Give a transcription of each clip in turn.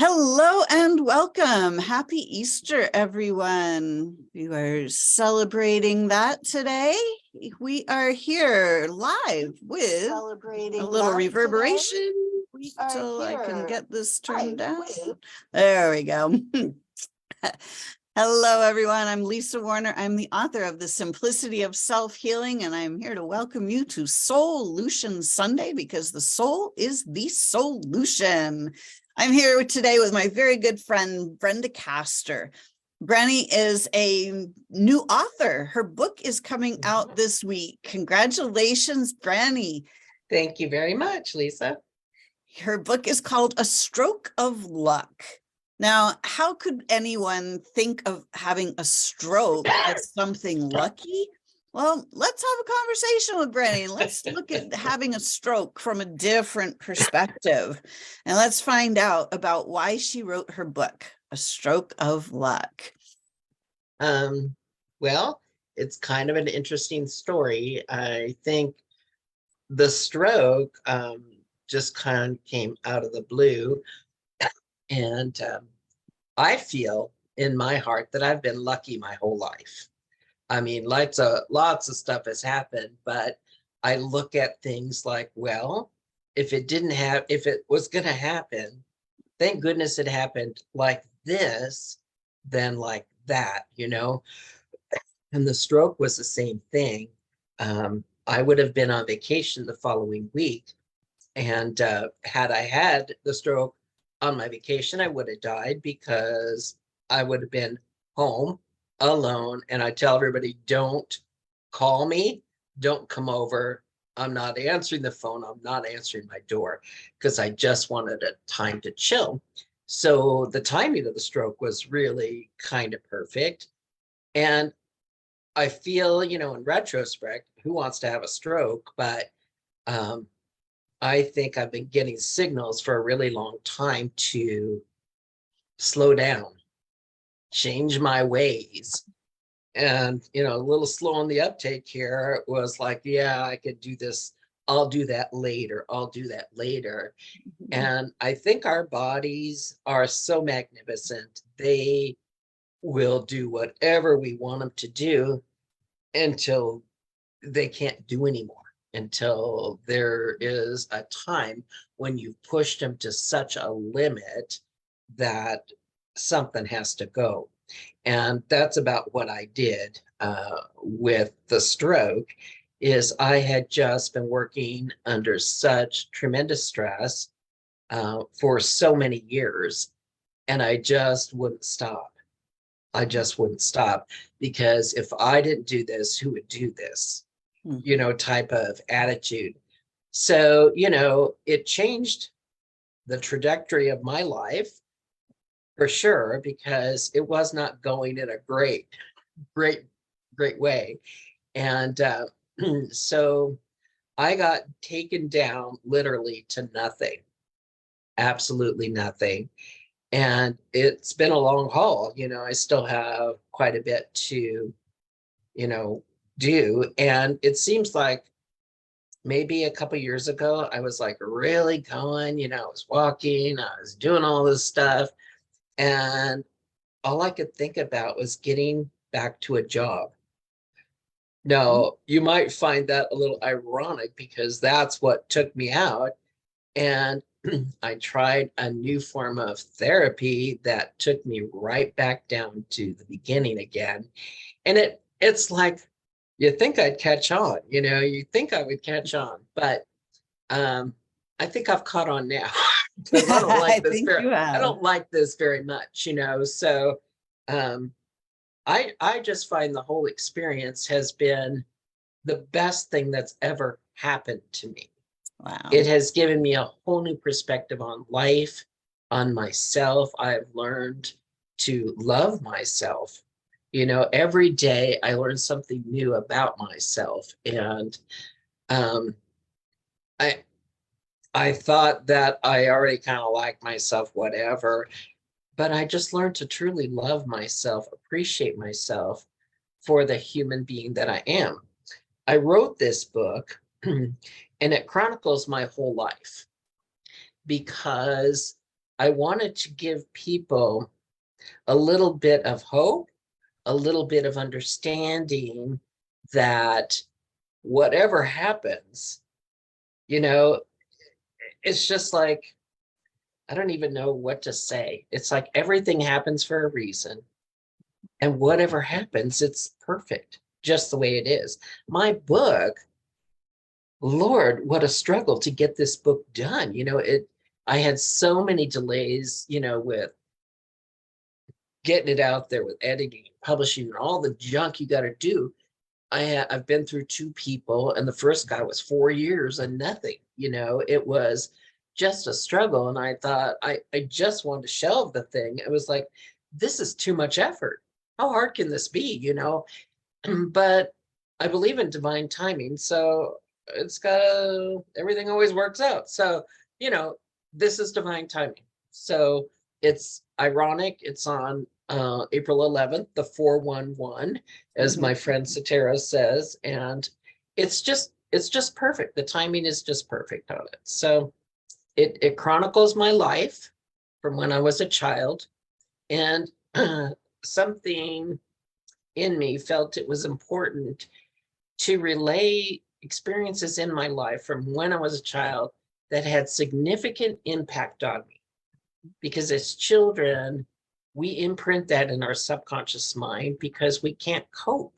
Hello and welcome. Happy Easter, everyone. We are celebrating that today. We are here live with a little reverberation till I can get this turned down. There we go. Hello, everyone. I'm Lisa Warner. I'm the author of The Simplicity of Self-Healing, and I'm here to welcome you to SOULution Sunday because the soul is the solution. I'm here today with my very good friend, Brenda Castor. Granny is a new author. Her book is coming out this week. Congratulations, Granny. Thank you very much, Lisa. Her book is called A Stroke of Luck. Now, how could anyone think of having a stroke as something lucky? Well, let's have a conversation with Granny and let's look at having a stroke from a different perspective. And let's find out about why she wrote her book, A Stroke of Luck. Well, it's kind of an interesting story. I think the stroke just kind of came out of the blue. And I feel in my heart that I've been lucky my whole life. I mean, lots of stuff has happened, but I look at things like, well, if it was going to happen, thank goodness it happened like this than like that, you know? And the stroke was the same thing. I would have been on vacation the following week. And had I had the stroke on my vacation, I would have died because I would have been home alone. And I tell everybody, don't call me, don't come over. I'm not answering the phone. I'm not answering my door because I just wanted a time to chill. So the timing of the stroke was really kind of perfect. And I feel, you know, in retrospect, who wants to have a stroke? But I think I've been getting signals for a really long time to slow down, change my ways. And, you know, a little slow on the uptake here. It was like, yeah, I could do this. I'll do that later. I'll do that later. And I think our bodies are so magnificent. They will do whatever we want them to do until they can't do anymore, until there is a time when you've pushed them to such a limit that something has to go. And that's about what I did with the stroke. Is I had just been working under such tremendous stress for so many years, and I just wouldn't stop. I just wouldn't stop, because if I didn't do this, who would do this? You know, type of attitude. So, you know, it changed the trajectory of my life for sure, because it was not going in a great way. And so I got taken down literally to nothing, absolutely nothing. And it's been a long haul. You know, I still have quite a bit to, you know, do. And it seems like maybe a couple years ago, I was like really going, you know, I was walking, I was doing all this stuff. And all I could think about was getting back to a job. Now, you might find that a little ironic because that's what took me out. And I tried a new form of therapy that took me right back down to the beginning again. And it's like, you think I'd catch on, you know, you think I would catch on, but I think I've caught on now because I don't like this I don't like this very much, you know. So I just find the whole experience has been the best thing that's ever happened to me. Wow. It has given me a whole new perspective on life, on myself. I've learned to love myself. You know, every day I learn something new about myself. And I thought that I already kind of liked myself, whatever, but I just learned to truly love myself, appreciate myself for the human being that I am. I wrote this book and it chronicles my whole life, because I wanted to give people a little bit of hope, a little bit of understanding that whatever happens, you know, it's just like, I don't even know what to say. It's like everything happens for a reason. And whatever happens, it's perfect, just the way it is. My book, Lord, what a struggle to get this book done. I had so many delays, with getting it out there, with editing, publishing, and all the junk you got to do. I've been through two people, and the first guy was 4 years and nothing. It was just a struggle. And I thought I just wanted to shelve the thing. It was like, this is too much effort. How hard can this be? But I believe in divine timing. So everything always works out. So, this is divine timing. So it's ironic. It's on April 11th, the 411, as my friend Satara says. And it's just perfect. The timing is just perfect on it. So it chronicles my life from when I was a child, and something in me felt it was important to relay experiences in my life from when I was a child that had significant impact on me. Because as children, we imprint that in our subconscious mind because we can't cope.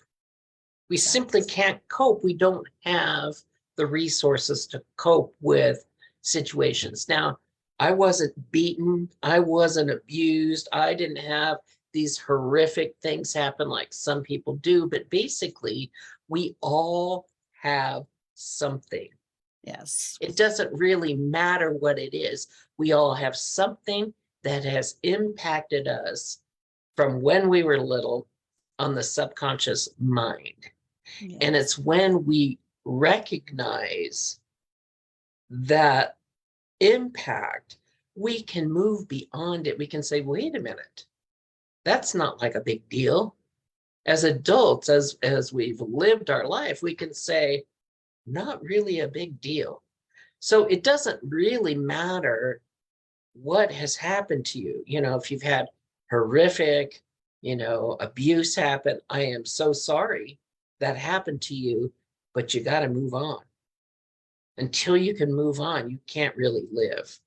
We simply can't cope. We don't have the resources to cope with situations. Now, I wasn't beaten. I wasn't abused. I didn't have these horrific things happen like some people do. But basically, we all have something. Yes. It doesn't really matter what it is. We all have something that has impacted us from when we were little on the subconscious mind. Yes. And it's when we recognize that impact, we can move beyond it. We can say, wait a minute, that's not like a big deal. As adults, as we've lived our life, we can say, not really a big deal. So it doesn't really matter what has happened to you. If you've had horrific, abuse happen, I am so sorry that happened to you, but you got to move on. Until you can move on, you can't really live.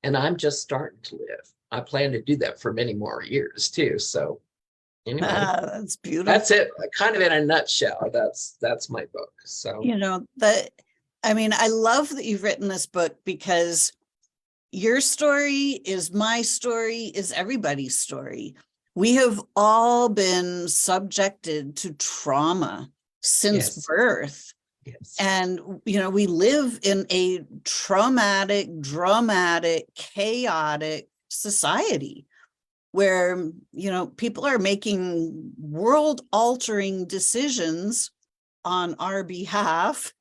And I'm just starting to live. I plan to do that for many more years too. So anyway, that's beautiful. that's it. Kind of in a nutshell. That's my book. So, I love that you've written this book, because your story is my story, is everybody's story. We have all been subjected to trauma since birth. Yes. And, we live in a traumatic, dramatic, chaotic society where, people are making world-altering decisions on our behalf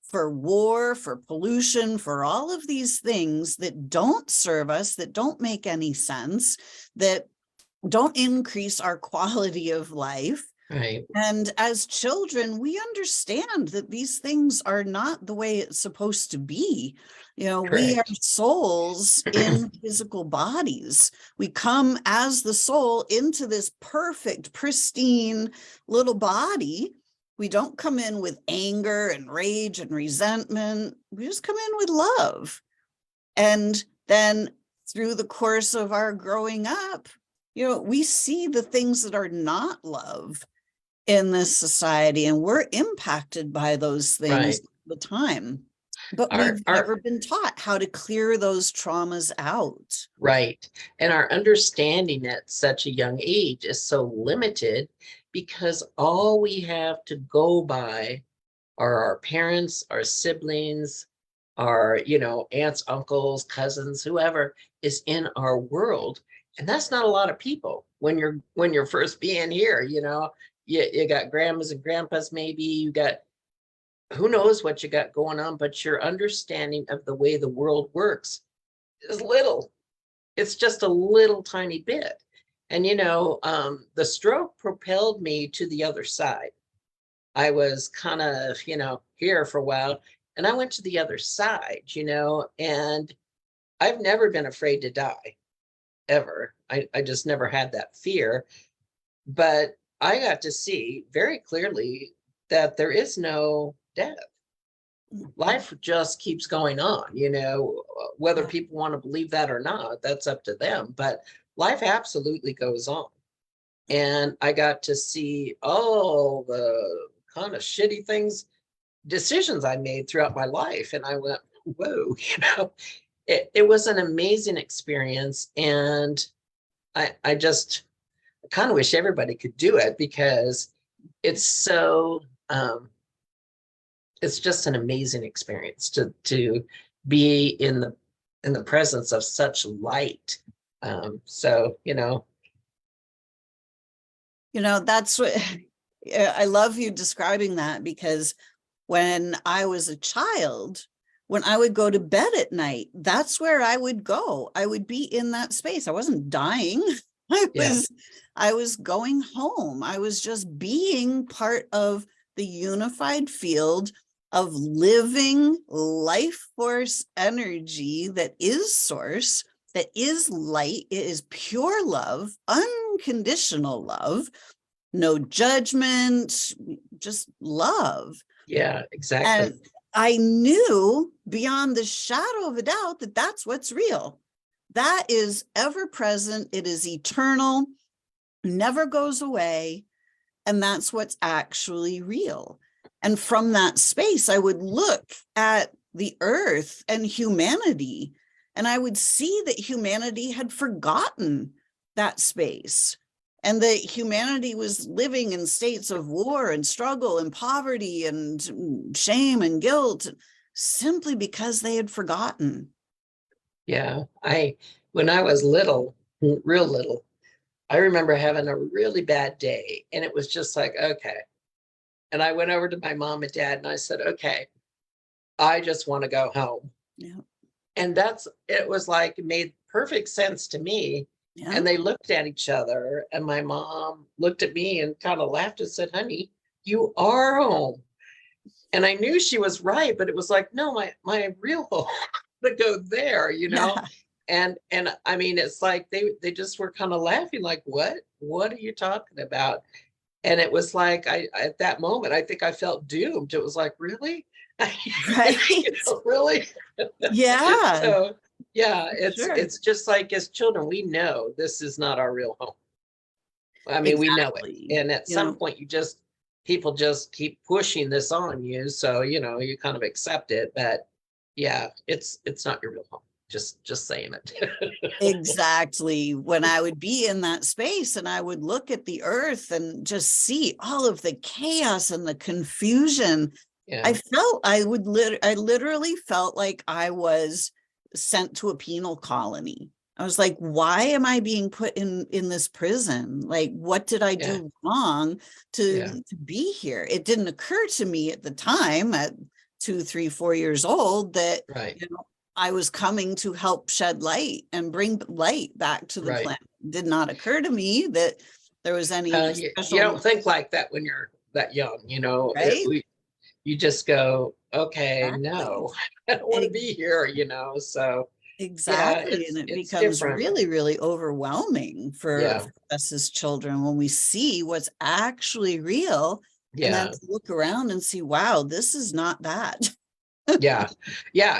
for war, for pollution, for all of these things that don't serve us, that don't make any sense, that don't increase our quality of life. Right. And as children, we understand that these things are not the way it's supposed to be. We are souls in physical bodies. We come as the soul into this perfect, pristine little body. We don't come in with anger and rage and resentment. We just come in with love. And then through the course of our growing up, we see the things that are not love in this society, and we're impacted by those things all the time. But we've never been taught how to clear those traumas out. Right. And our understanding at such a young age is so limited, because all we have to go by are our parents, our siblings, our, aunts, uncles, cousins, whoever is in our world. And that's not a lot of people when you're first being here. You got grandmas and grandpas, maybe you got, who knows what you got going on, but your understanding of the way the world works is little. It's just a little tiny bit. And, the stroke propelled me to the other side. I was kind of, here for a while, and I went to the other side, and I've never been afraid to die. ever. I just never had that fear. But I got to see very clearly that there is no death. Life just keeps going on, whether Yeah. people want to believe that or not, that's up to them. But life absolutely goes on. And I got to see all the kind of shitty decisions I made throughout my life. And I went, whoa, it was an amazing experience. And I just kind of wish everybody could do it, because it's so, it's just an amazing experience to be in the presence of such light. So, That's what I love you describing that, because when I was a child, when I would go to bed at night, that's where I would go. I would be in that space. I wasn't dying. Yeah. I was going home. I was just being part of the unified field of living life force energy that is source, that is light. It is pure love, unconditional love, no judgment, just love. Yeah, exactly. And I knew beyond the shadow of a doubt that that's what's real. That is ever present. It is eternal, never goes away. And that's what's actually real. And from that space, I would look at the earth and humanity, and I would see that humanity had forgotten that space, and that humanity was living in states of war and struggle and poverty and shame and guilt, simply because they had forgotten. Yeah. When I was little, real little, I remember having a really bad day, and it was just like, okay. And I went over to my mom and dad and I said, okay, I just want to go home. Yeah. And it was like, it made perfect sense to me. Yeah. And they looked at each other, and my mom looked at me and kind of laughed and said, honey, you are home. And I knew she was right, but it was like, no, my real home to go there, Yeah. And I mean, it's like they just were kind of laughing, like, what are you talking about? And it was like, at that moment, I think I felt doomed. It was like, really? Right. Really? Yeah. So yeah, Sure. it's just like, as children, we know this is not our real home. I mean, we know it. Exactly. And at some point, people just keep pushing this on you. So, you kind of accept it. But yeah, it's not your real home. Just saying it. Exactly. When I would be in that space and I would look at the earth and just see all of the chaos and the confusion, Yeah. I literally felt like I was sent to a penal colony. I was like, why am I being put in this prison? Like, what did I do wrong to be here? It didn't occur to me at the time, at 2, 3, 4 years old, that Right. I was coming to help shed light and bring light back to the planet. It did not occur to me that there was any special. You don't think like that when you're that young, right? You just go, okay, Exactly. no, I don't want to be here, so. Exactly. Yeah, And it it's becomes different. really, really overwhelming for us as children when we see what's actually real. And then to look around and see, wow, this is not that. Yeah,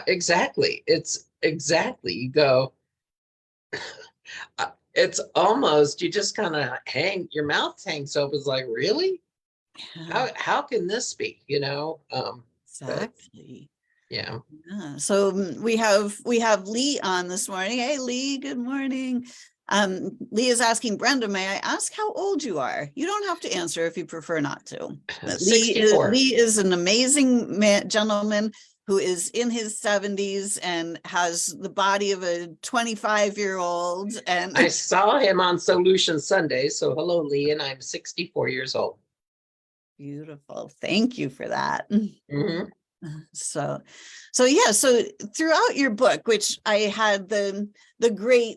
exactly. It's exactly, you go, it's almost, you just kind of your mouth hangs open. It's like, really? How can this be, Exactly. Yeah. So we have Lee on this morning. Hey, Lee, good morning. Lee is asking, Brenda, may I ask how old you are? You don't have to answer if you prefer not to. 64. Lee is an amazing gentleman who is in his 70s and has the body of a 25-year-old. And I saw him on SOULution Sunday. So hello, Lee, and I'm 64 years old. Beautiful. Thank you for that. Mm-hmm. So throughout your book, which I had the great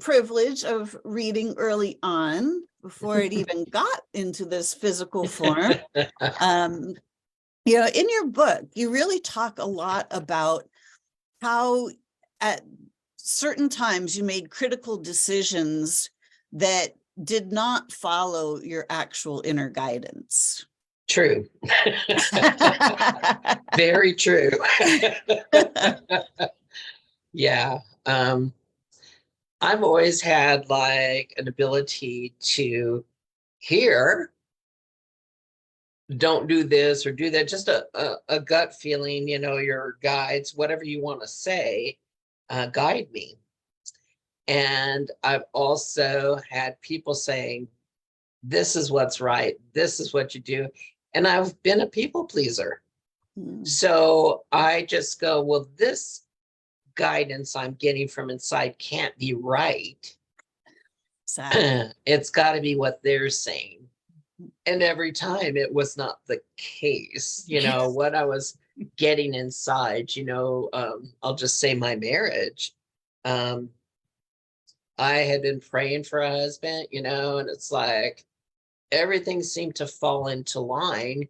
privilege of reading early on before it even got into this physical form, in your book, you really talk a lot about how certain times you made critical decisions that did not follow your actual inner guidance. True. Very true. Yeah. I've always had like an ability to hear, don't do this or do that, just a gut feeling, you know, your guides, whatever you want to say, guide me. And I've also had people saying, this is what's right, this is what you do. And I've been a people pleaser. So I just go, well, this guidance I'm getting from inside can't be right. Exactly. It's got to be what they're saying. And every time it was not the case, you know, what I was getting inside, you know, I'll just say my marriage. I had been praying for a husband, you know, and it's like everything seemed to fall into line,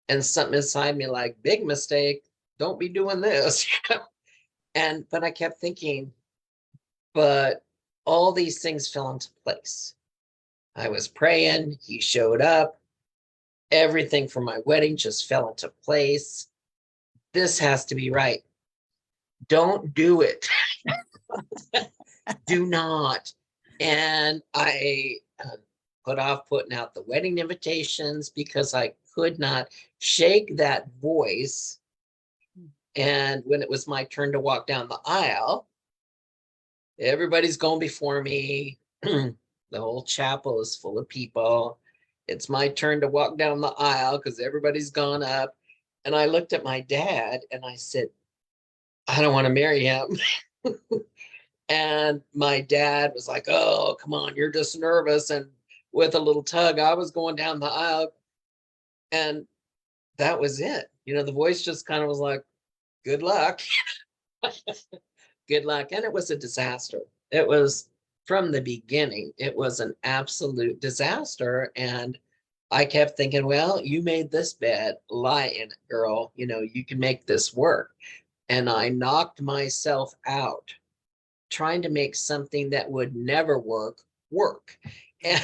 and something inside me like, big mistake, don't be doing this. And but I kept thinking, but all these things fell into place. I was praying, he showed up, everything for my wedding just fell into place. This has to be right. Don't do it. Do not. And I put off putting out the wedding invitations because I could not shake that voice. And when it was my turn to walk down the aisle, everybody's going before me. The whole chapel is full of people. It's my turn to walk down the aisle because everybody's gone up. And I looked at my dad and I said, I don't want to marry him. And my dad was like, oh, come on, you're just nervous. And with a little tug, I was going down the aisle. And that was it. You know, the voice just kind of was like, good luck. Good luck. And it was a disaster. It was from the beginning, it was an absolute disaster. And I kept thinking, well, you made this bed, lie in it, girl. You know, you can make this work. And I knocked myself out trying to make something that would never work. And,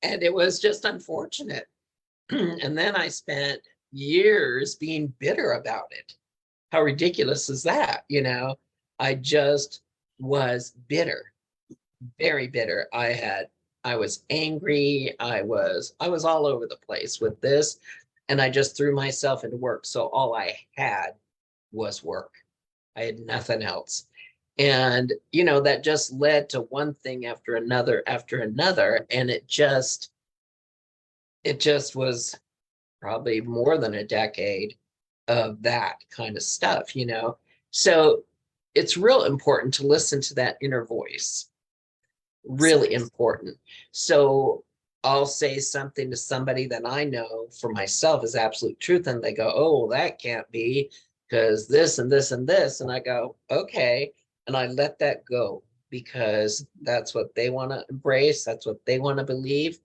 and it was just unfortunate. And then I spent years being bitter about it. How ridiculous is that? You know, I just was bitter, very bitter. I was angry. I was all over the place with this. And I just threw myself into work. So all I had was work. I had nothing else. And, you know, that just led to one thing after another. And it just was probably more than a decade of that kind of stuff, you know? So it's real important to listen to that inner voice. Really important. So I'll say something to somebody that I know for myself is absolute truth. And they go, oh, that can't be because this and this and this. And I go, okay. And I let that go because that's what they want to embrace. That's what they want to believe.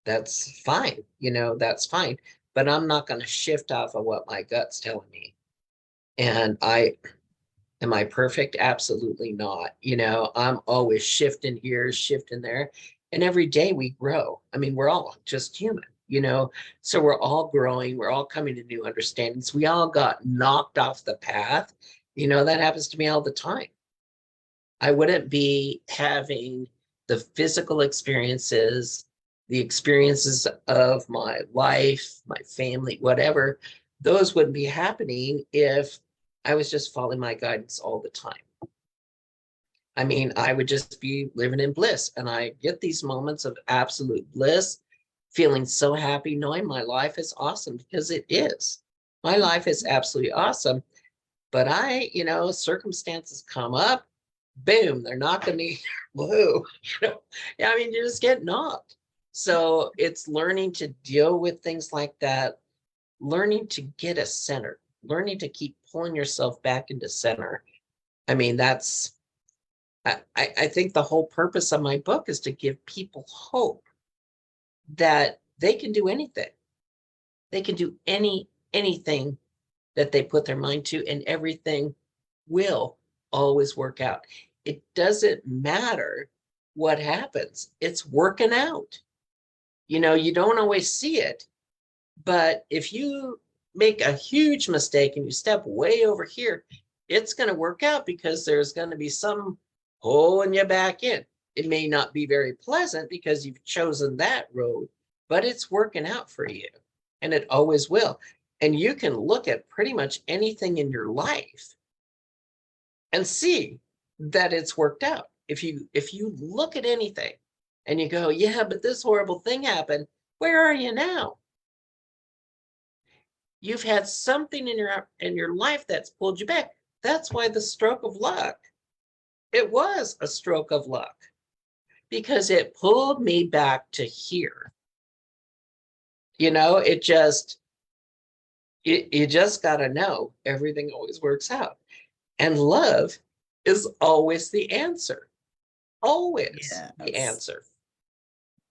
That's fine. You know, that's fine. But I'm not going to shift off of what my gut's telling me. And am I perfect? Absolutely not. You know, I'm always shifting here, shifting there. And every day we grow. I mean, we're all just human, you know, so we're all growing. We're all coming to new understandings. We all got knocked off the path. You know, that happens to me all the time. I wouldn't be having the physical experiences, the experiences of my life, my family, whatever. Those wouldn't be happening if I was just following my guidance all the time. I mean, I would just be living in bliss. And I get these moments of absolute bliss, feeling so happy, knowing my life is awesome because it is. My life is absolutely awesome. But you know, circumstances come up, boom, they're knocking me blue. You know, I mean, you just get knocked. So it's learning to deal with things like that, learning to get a center, learning to keep pulling yourself back into center. I mean, I think the whole purpose of my book is to give people hope that they can do anything. They can do anything that they put their mind to, and everything will always work out. It doesn't matter what happens. It's working out. You know, you don't always see it, but if you make a huge mistake and you step way over here, it's going to work out because there's going to be some pulling you back in. It may not be very pleasant because you've chosen that road, but it's working out for you, and it always will. And you can look at pretty much anything in your life and see that it's worked out. If you look at anything and you go, yeah, but this horrible thing happened, where are you now? You've had something in your life that's pulled you back. That's why the stroke of luck, it was a stroke of luck, because it pulled me back to here. You know, you just got to know everything always works out. And love is always the answer. Always the answer.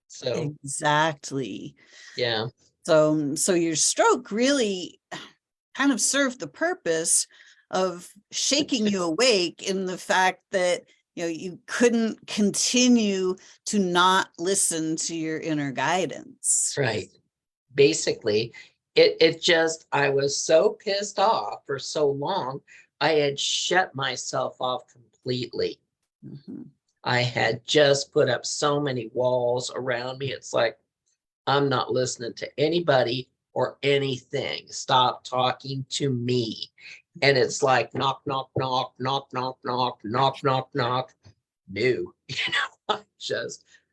So exactly. yeah. So your stroke really kind of served the purpose of shaking you awake in the fact that, you know, you couldn't continue to not listen to your inner guidance. Right. Basically, it just, I was so pissed off for so long. I had shut myself off completely. Mm-hmm. I had just put up so many walls around me. It's like, I'm not listening to anybody or anything. Stop talking to me. And it's like knock, knock, knock, knock, knock, knock, knock, knock, knock. No, you know,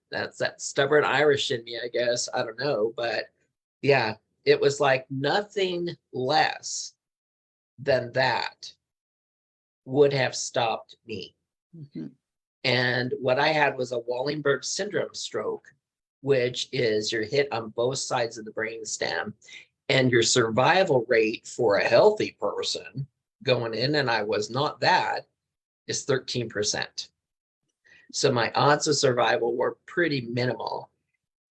that's that stubborn Irish in me, I guess. I don't know. But yeah, it was like nothing less than that would have stopped me. Mm-hmm. And what I had was a Wallenberg syndrome stroke, which is you're hit on both sides of the brainstem, and your survival rate for a healthy person going in, and I was not that, is 13%. So my odds of survival were pretty minimal.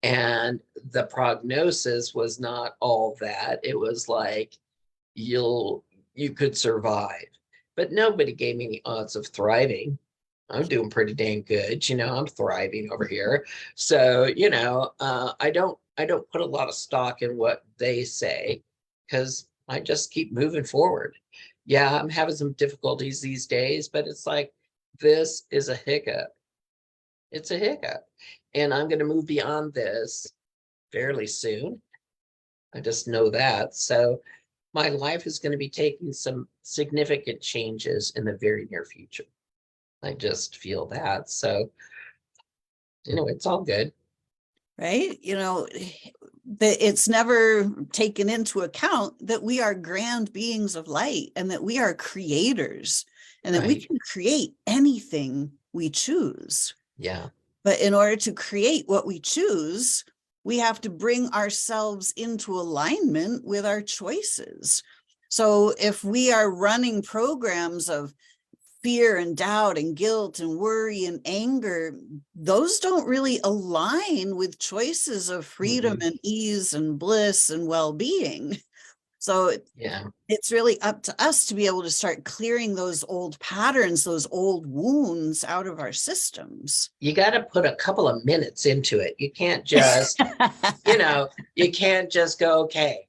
And the prognosis was not all that. It was like, you could survive, but nobody gave me any odds of thriving. I'm doing pretty dang good. You know, I'm thriving over here. So, you know, I don't put a lot of stock in what they say, because I just keep moving forward. Yeah, I'm having some difficulties these days, but it's like, this is a hiccup. It's a hiccup. And I'm going to move beyond this fairly soon. I just know that. So my life is going to be taking some significant changes in the very near future. I just feel that. So anyway, it's all good. Right? You know, that it's never taken into account that we are grand beings of light, and that we are creators, and that we can create anything we choose. Yeah. But in order to create what we choose, we have to bring ourselves into alignment with our choices. So if we are running programs of fear and doubt and guilt and worry and anger, those don't really align with choices of freedom and ease and bliss and well-being. So yeah, it's really up to us to be able to start clearing those old patterns, those old wounds out of our systems. You got to put a couple of minutes into it. You can't just, you know, you can't just go, okay,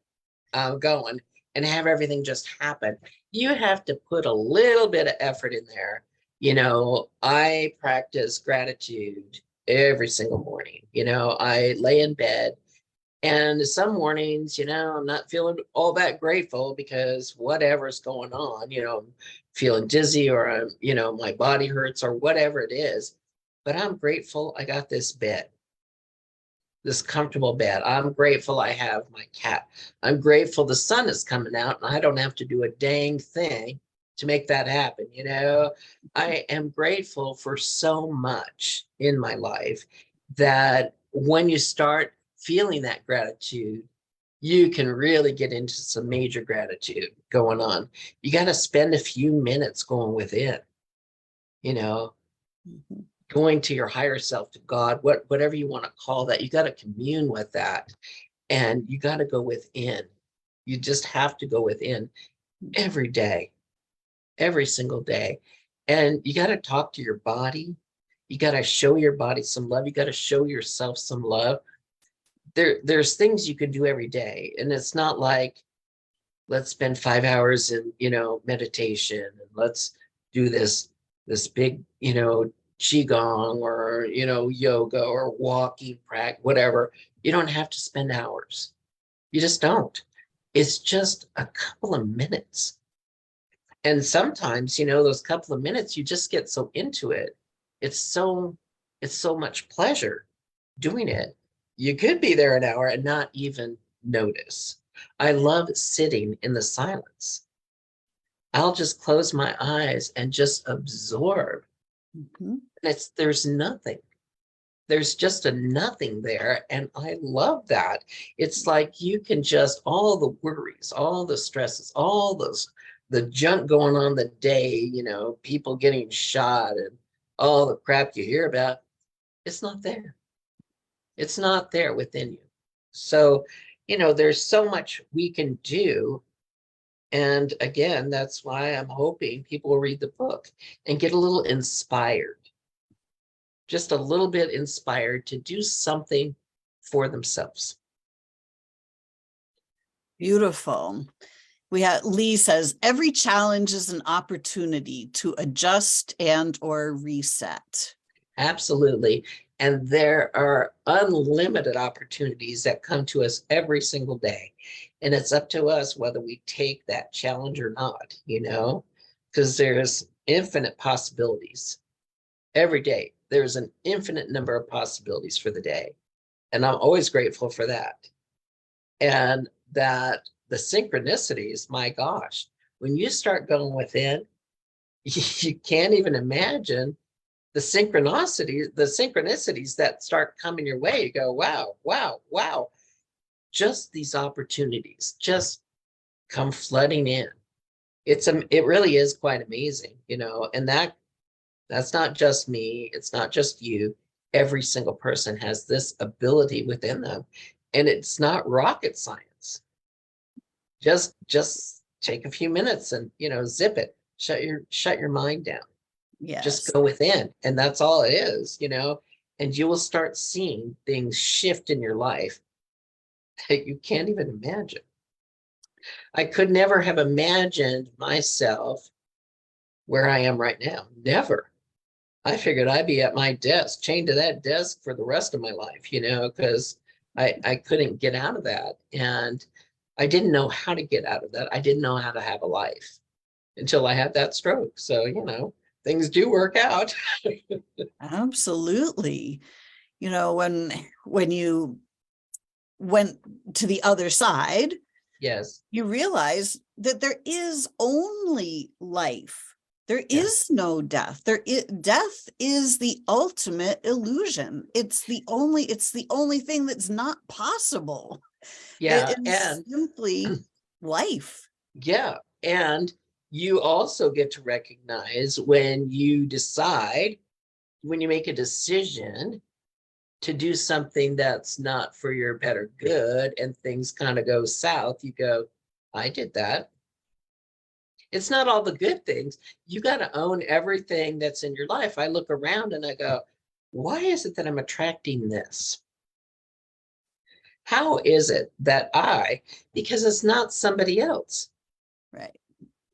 I'm going, and have everything just happen. You have to put a little bit of effort in there. You know, I practice gratitude every single morning. You know, I lay in bed, and some mornings, you know, I'm not feeling all that grateful because whatever's going on, you know, I'm feeling dizzy, or I'm, you know, my body hurts, or whatever it is. But I'm grateful I got this bed, this comfortable bed. I'm grateful I have my cat. I'm grateful the sun is coming out and I don't have to do a dang thing to make that happen. You know, I am grateful for so much in my life that when you start feeling that gratitude, you can really get into some major gratitude going on. You got to spend a few minutes going within, you know, going to your higher self, to God, whatever you want to call that. You got to commune with that, and you got to go within. You just have to go within every day, every single day. And you got to talk to your body. You got to show your body some love. You got to show yourself some love. There's things you can do every day. And it's not like, let's spend 5 hours in, meditation, and let's do this big, qigong, or, yoga, or walking practice, whatever. You don't have to spend hours. You just don't. It's just a couple of minutes. And sometimes, those couple of minutes, you just get so into it. It's so much pleasure doing it. You could be there an hour and not even notice. I love sitting in the silence. I'll just close my eyes and just absorb. Mhm. There's nothing. There's just a nothing there. And I love that. It's like you can just, all the worries, all the stresses, all the junk going on the day, people getting shot and all the crap you hear about, it's not there. It's not there within you. So, there's so much we can do. And again, that's why I'm hoping people will read the book and get a little inspired, just a little bit inspired to do something for themselves. Beautiful. Lee says, every challenge is an opportunity to adjust and or reset. Absolutely. And there are unlimited opportunities that come to us every single day. And it's up to us whether we take that challenge or not, because there's infinite possibilities every day. There's an infinite number of possibilities for the day. And I'm always grateful for that. And that the synchronicities, my gosh, when you start going within, you can't even imagine the synchronicities that start coming your way. You go, wow, wow, wow. Just these opportunities just come flooding in. It really is quite amazing, and that's not just me. It's not just you. Every single person has this ability within them, and it's not rocket science. Just take a few minutes and, zip it, shut your mind down. Yes. Just go within, and that's all it is, and you will start seeing things shift in your life that you can't even imagine. I could never have imagined myself where I am right now. Never. I figured I'd be at my desk, chained to that desk for the rest of my life, because I couldn't get out of that. And I didn't know how to get out of that. I didn't know how to have a life until I had that stroke. So, things do work out. Absolutely. When you went to the other side, Yes. you realize that there is only life. There is no death. Death is the ultimate illusion. It's the only thing that's not possible. Yeah. It is simply life. Yeah. And you also get to recognize when you make a decision to do something that's not for your better good and things kind of go south, you go, I did that. It's not all the good things. You got to own everything that's in your life. I look around and I go, why is it that I'm attracting this? How is it that because it's not somebody else. Right.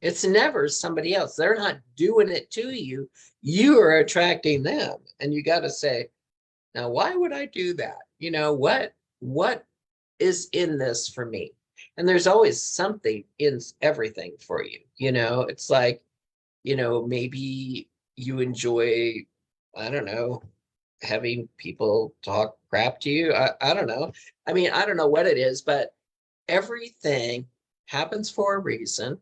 It's never somebody else. They're not doing it to you. You are attracting them. And you got to say, now, why would I do that? What is in this for me? And there's always something in everything for you. It's like, maybe you enjoy, I don't know, having people talk crap to you. I don't know. I mean, I don't know what it is, but everything happens for a reason.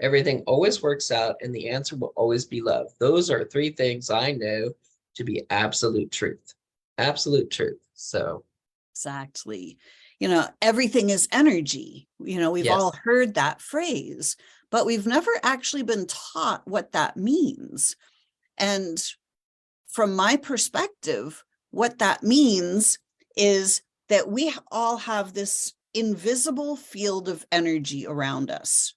Everything always works out, and the answer will always be love. Those are 3 things I know to be absolute truth. Absolute truth. So exactly. Everything is energy. We've all heard that phrase, but we've never actually been taught what that means. And from my perspective, what that means is that we all have this invisible field of energy around us.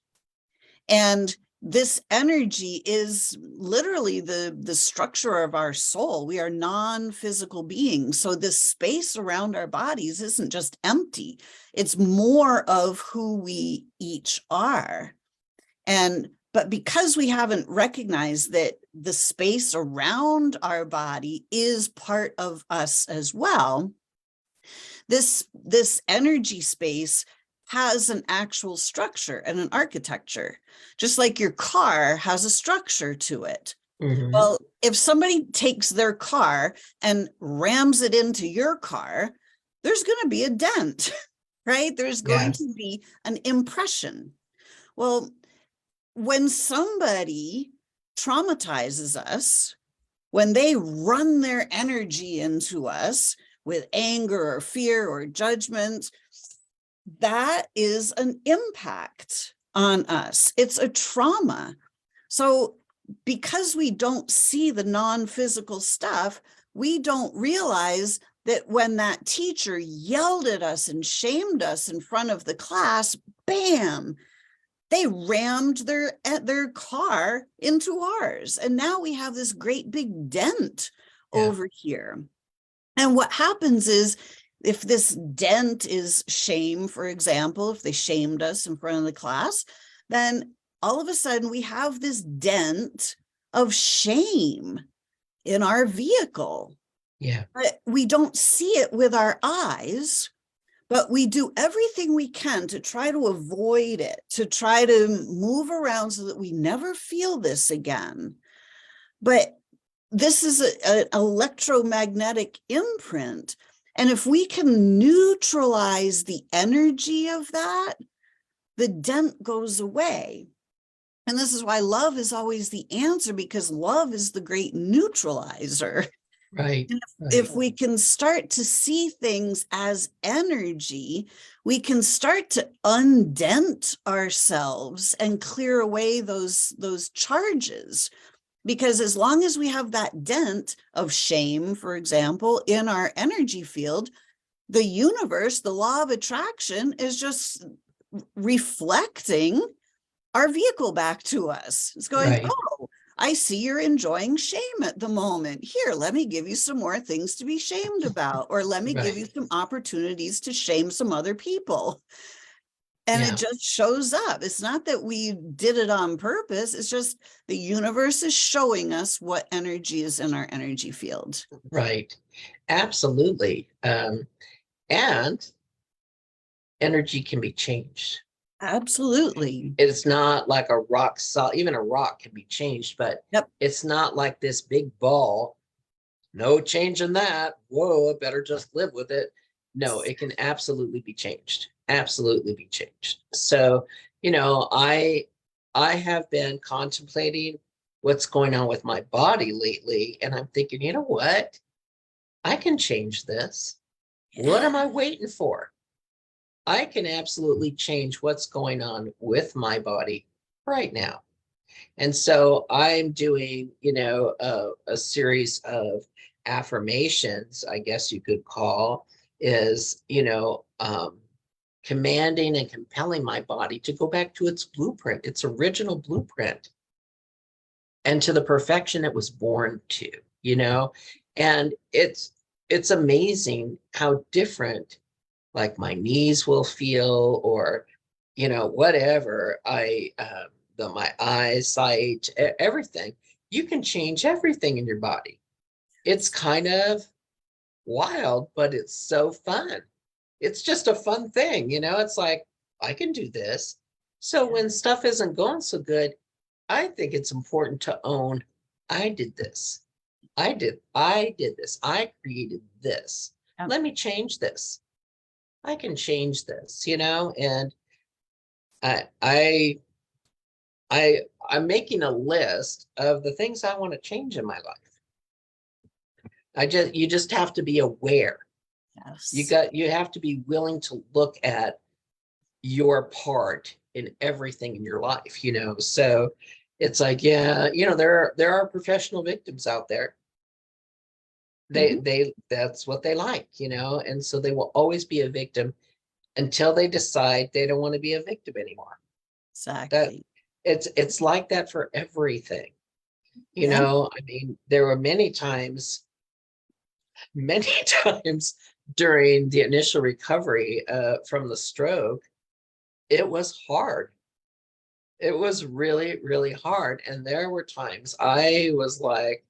And this energy is literally the structure of our soul. We are non-physical beings. So this space around our bodies isn't just empty. It's more of who we each are. But because we haven't recognized that the space around our body is part of us as well, this energy space has an actual structure and an architecture, just like your car has a structure to it. Mhm. Well, if somebody takes their car and rams it into your car, there's going to be a dent, right? There's going Yes. to be an impression. Well, when somebody traumatizes us, when they run their energy into us with anger or fear or judgment, that is an impact on us. It's a trauma. So because we don't see the non-physical stuff, we don't realize that when that teacher yelled at us and shamed us in front of the class, bam, they rammed their car into ours. And now we have this great big dent over here. And what happens is, if this dent is shame, for example, if they shamed us in front of the class, then all of a sudden we have this dent of shame in our vehicle. Yeah. But we don't see it with our eyes, but we do everything we can to try to avoid it, to try to move around so that we never feel this again. But this is an electromagnetic imprint. And if we can neutralize the energy of that, the dent goes away. And this is why love is always the answer, because love is the great neutralizer. Right. If we can start to see things as energy, we can start to undent ourselves and clear away those charges. Because as long as we have that dent of shame, for example, in our energy field, the universe, the law of attraction, is just reflecting our vehicle back to us. It's going, Right. oh, I see you're enjoying shame at the moment. Here, let me give you some more things to be shamed about, or let me give you some opportunities to shame some other people. And it just shows up. It's not that we did it on purpose. It's just the universe is showing us what energy is in our energy field. Right. Absolutely. And energy can be changed. Absolutely. It's not like a rock solid, even a rock can be changed, but it's not like this big ball. No change in that. Whoa, I better just live with it. No, it can absolutely be changed. Absolutely be changed. So, I have been contemplating what's going on with my body lately, and I'm thinking, you know what? I can change this. What am I waiting for? I can absolutely change what's going on with my body right now. And so I'm doing, a series of affirmations, I guess you could call, is, commanding and compelling my body to go back to its blueprint, its original blueprint, and to the perfection it was born to, and it's amazing how different, like, my knees will feel, or whatever, my eyesight, everything. You can change everything in your body. It's kind of wild, but it's so fun. It's just a fun thing, it's like, I can do this. So when stuff isn't going so good, I think it's important to own, I did this. I did this. I created this. Let me change this. I can change this, and I'm making a list of the things I want to change in my life. You just have to be aware. Yes. You have to be willing to look at your part in everything in your life, So it's like, there are professional victims out there. That's what they like, and so they will always be a victim until they decide they don't want to be a victim anymore. Exactly. It's like that for everything. You Yeah. know, I mean, there were many times during the initial recovery from the stroke, it was hard. It was really, really hard. And there were times I was like,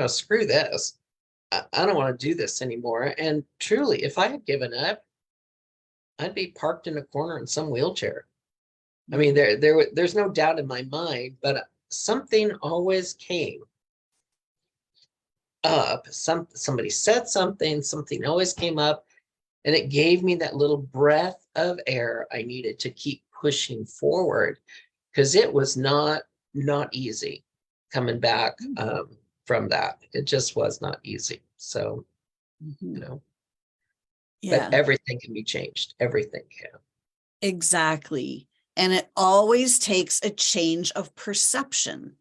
screw this. I don't want to do this anymore. And truly, if I had given up, I'd be parked in a corner in some wheelchair. I mean, there's no doubt in my mind, but something always came up. Somebody said something always came up, and it gave me that little breath of air I needed to keep pushing forward, because it was not easy coming back from that. It just was not easy. So, but Yeah, everything can be changed. Everything can. exactly. And it always takes a change of perception.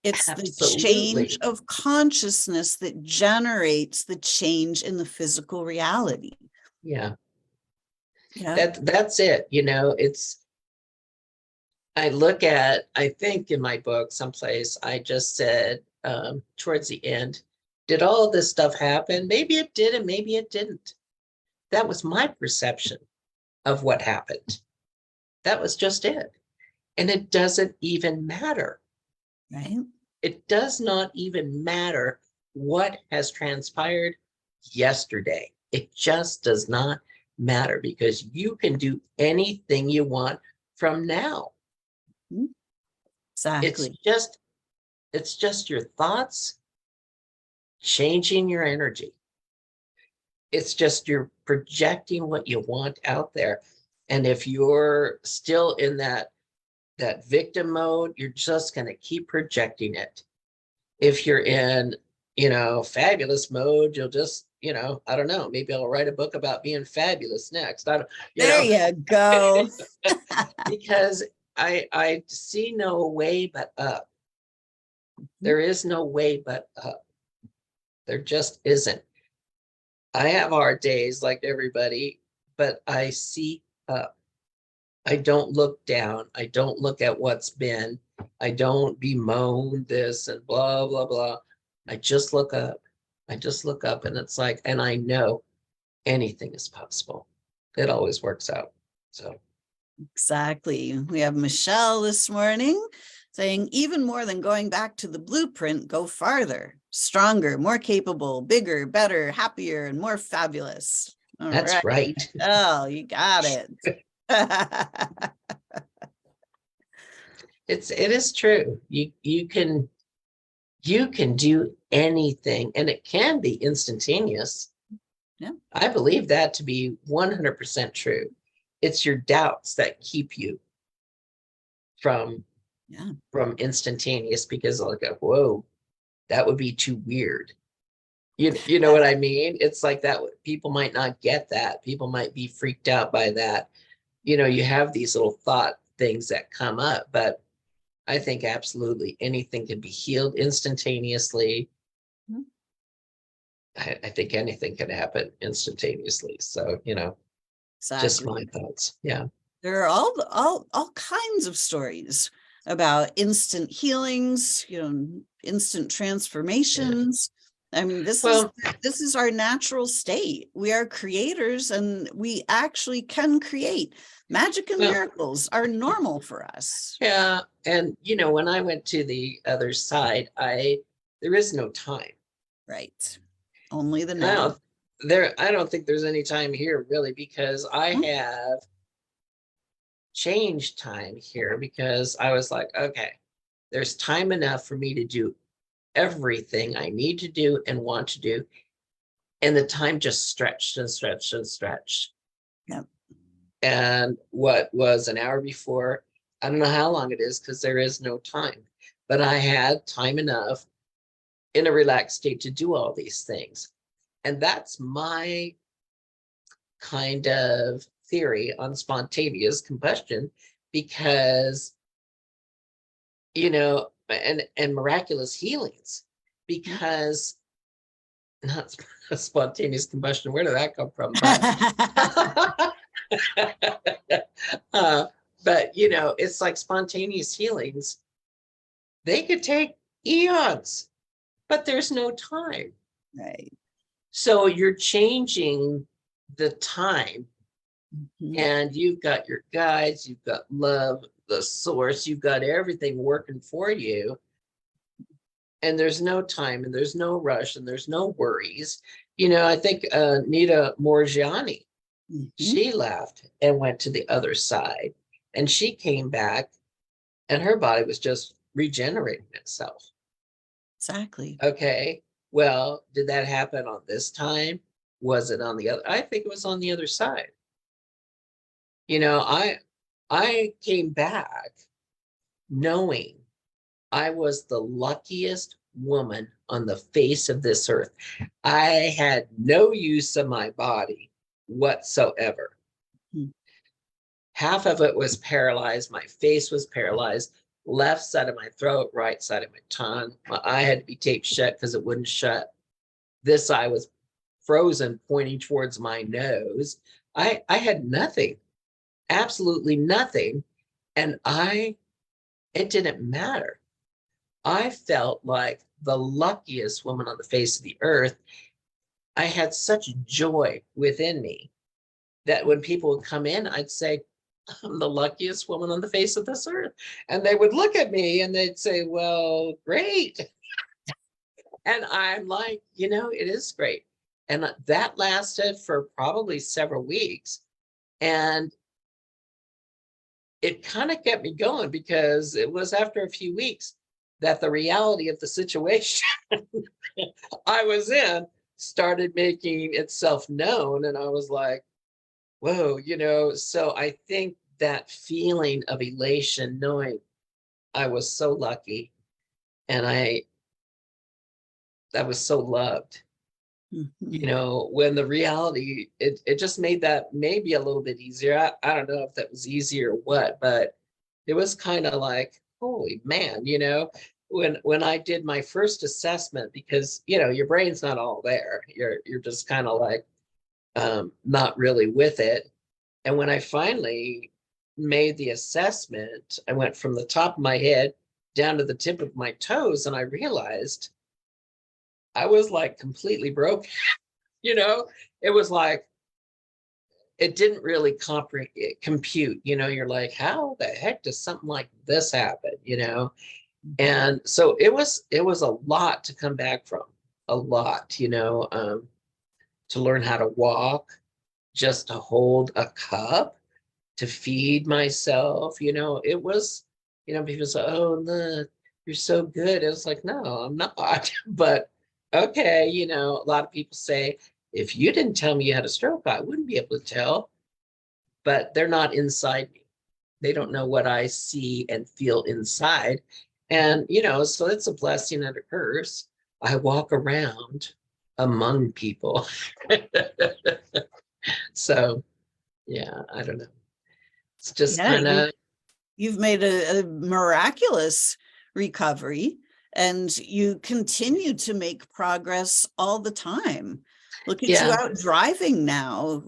It's the change Absolutely. of consciousness that generates the change in the physical reality. Yeah. Yeah. That's it. I think in my book someplace, I just said towards the end, did all this stuff happen? Maybe it did and maybe it didn't. That was my perception of what happened. That was just it. And it doesn't even matter. Right. It does not even matter what has transpired yesterday. It just does not matter, because you can do anything you want from now. Exactly. It's just your thoughts changing your energy. It's just you're projecting what you want out there. And if you're still in that victim mode, you're just going to keep projecting it. If you're in, fabulous mode, you'll just, I don't know, maybe I'll write a book about being fabulous next. I don't, There you go. because I see no way but up. There is no way but up. There just isn't. I have hard days like everybody, but I see up. I don't look down. I don't look at what's been. I don't bemoan this and blah, blah, blah. I just look up. I just look up, and it's like, and I know anything is possible. It always works out. So. Exactly. We have Michelle this morning saying, even more than going back to the blueprint, go farther, stronger, more capable, bigger, better, happier, and more fabulous. All That's right. Oh, you got it. It is true. You can do anything, and it can be instantaneous. Yeah. I believe that to be 100% true. It's your doubts that keep you from instantaneous, because like, whoa, that would be too weird. You know what I mean? It's like that. People might not get that. People might be freaked out by that. You have these little thought things that come up, but I think absolutely anything can be healed instantaneously. I think anything can happen instantaneously. So, Exactly. just my thoughts. Yeah. There are all kinds of stories about instant healings, instant transformations. I mean, this is our natural state. We are creators, and we actually can create. Magic and miracles are normal for us. Yeah. And, when I went to the other side, there is no time. Right. Only the now. I don't think there's any time here really, because I have changed time here, because I was like, okay, there's time enough for me to do everything I need to do and want to do. And the time just stretched and stretched and stretched. Yep. And what was an hour before, I don't know how long it is, because there is no time, but I had time enough in a relaxed state to do all these things. And that's my kind of theory on spontaneous combustion, because, and miraculous healings, because not spontaneous combustion. Where did that come from? But, But, it's like spontaneous healings. They could take eons, but there's no time. Right. So you're changing the time, and you've got your guides, you've got love, the source, you've got everything working for you. And there's no time, and there's no rush, and there's no worries. I think Nita Morgiani, she left and went to the other side, and she came back, and her body was just regenerating itself. Exactly. Okay. Well, did that happen on this time? Was it on the other? I think it was on the other side. I came back knowing I was the luckiest woman on the face of this earth. I had no use of my body whatsoever. Half of it was paralyzed. My face was paralyzed. Left side of my throat, right side of my tongue. My eye had to be taped shut because it wouldn't shut. This eye was frozen, pointing towards my nose. I had nothing, absolutely nothing. And it didn't matter. I felt like the luckiest woman on the face of the earth. I had such joy within me that when people would come in, I'd say, I'm the luckiest woman on the face of this earth. And they would look at me and they'd say, well, great. And I'm like, it is great. And that lasted for probably several weeks. And it kind of kept me going, because it was after a few weeks that the reality of the situation I was in started making itself known. And I was like, whoa, so I think that feeling of elation, knowing I was so lucky and I was so loved, when the reality, it just made that maybe a little bit easier. I don't know if that was easier or what, but it was kind of like, holy man, when I did my first assessment, because, your brain's not all there. You're just kind of like, not really with it. And when I finally made the assessment, I went from the top of my head down to the tip of my toes, and I realized I was like completely broken. It was like, it didn't really compute, you're like, how the heck does something like this happen, And so it was a lot to come back from, a lot, to learn how to walk, just to hold a cup, to feed myself, it was, people say, oh, look, you're so good. It was like, no, I'm not. But okay, a lot of people say, if you didn't tell me you had a stroke, I wouldn't be able to tell. But they're not inside me. They don't know what I see and feel inside. And, so it's a blessing and a curse. I walk around among people. So, yeah, I don't know. It's just kind of. You've made a miraculous recovery, and you continue to make progress all the time. Look at you out driving now.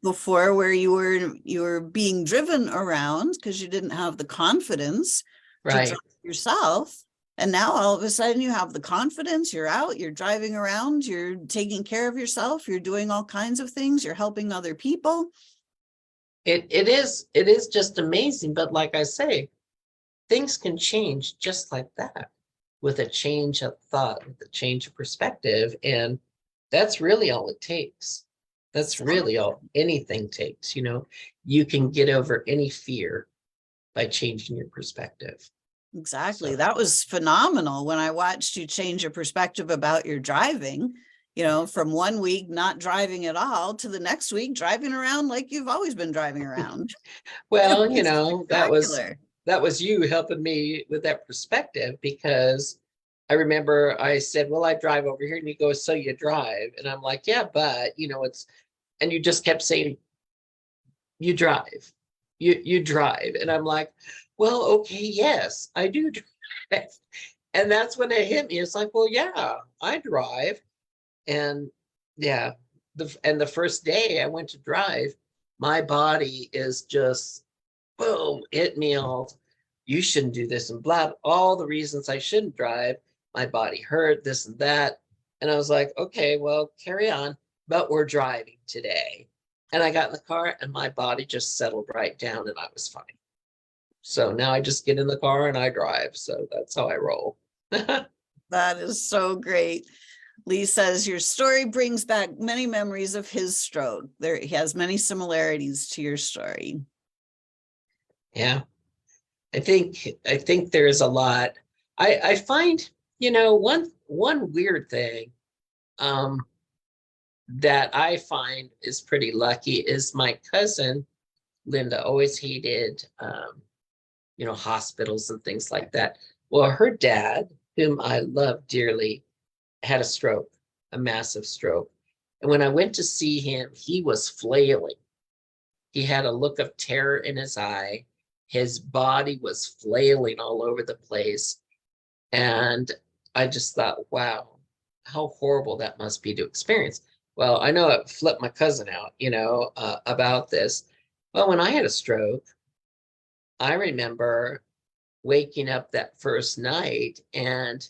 Before, where you were being driven around because you didn't have the confidence to drive yourself. And now all of a sudden you have the confidence, you're out, you're driving around, you're taking care of yourself, you're doing all kinds of things, you're helping other people. It is just amazing. But like I say, things can change just like that, with a change of thought, with a change of perspective. And that's really all it takes. That's really all anything takes. You can get over any fear by changing your perspective. Exactly. So that was phenomenal when I watched you change your perspective about your driving, from 1 week not driving at all to the next week driving around like you've always been driving around. Well, that was you helping me with that perspective, because I remember I said, well, I drive over here, and you go, so you drive. And I'm like, yeah, but and you just kept saying, you drive, you drive. And I'm like, well, okay, yes, I do drive. And that's when it hit me. It's like, well, yeah, I drive. And yeah, the first day I went to drive, my body is just boom, hit me all. You shouldn't do this and blah, all the reasons I shouldn't drive. My body hurt, this and that. And I was like, okay, well, carry on, but we're driving today. And I got in the car and my body just settled right down and I was fine. So now I just get in the car and I drive. So that's how I roll. That is so great. Lee says your story brings back many memories of his stroke. He has many similarities to your story. Yeah, I think there's a lot. I find, one weird thing that I find is pretty lucky is my cousin Linda always hated hospitals and things like that. Well, her dad, whom I love dearly, had a stroke, a massive stroke. And when I went to see him, he was flailing. He had a look of terror in his eye. His body was flailing all over the place. And I just thought, wow, how horrible that must be to experience. Well, I know it flipped my cousin out, about this. Well, when I had a stroke, I remember waking up that first night and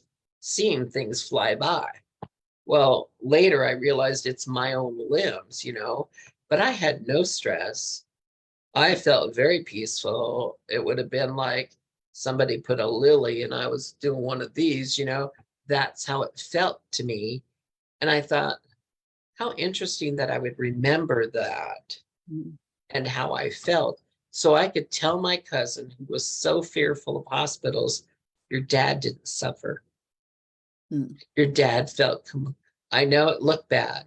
seeing things fly by. Well, later I realized it's my own limbs, but I had no stress. I felt very peaceful. It would have been like somebody put a lily and I was doing one of these, that's how it felt to me. And I thought, how interesting that I would remember that and how I felt. So I could tell my cousin, who was so fearful of hospitals, your dad didn't suffer. Your dad felt, I know it looked bad,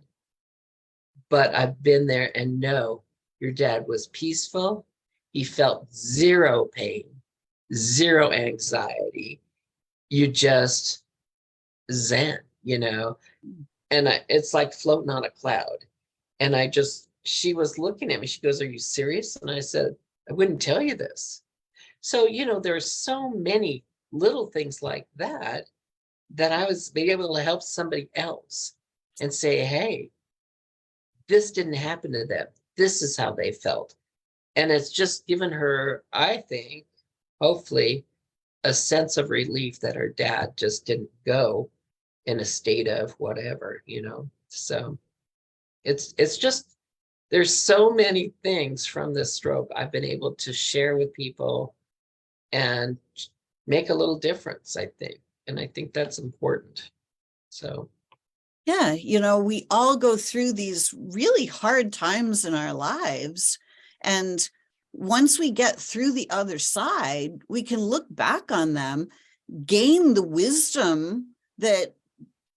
but I've been there and know your dad was peaceful. He felt zero pain, zero anxiety. You just zen, and it's like floating on a cloud. And she was looking at me. She goes, "Are you serious?" And I said, "I wouldn't tell you this." So, there's so many little things like that I was able to help somebody else and say, hey, this didn't happen to them. This is how they felt. And it's just given her, I think, hopefully, a sense of relief that her dad just didn't go in a state of whatever, So it's just, there's so many things from this stroke I've been able to share with people and make a little difference, I think. And I think that's important. So. Yeah, we all go through these really hard times in our lives. And once we get through the other side, we can look back on them, gain the wisdom that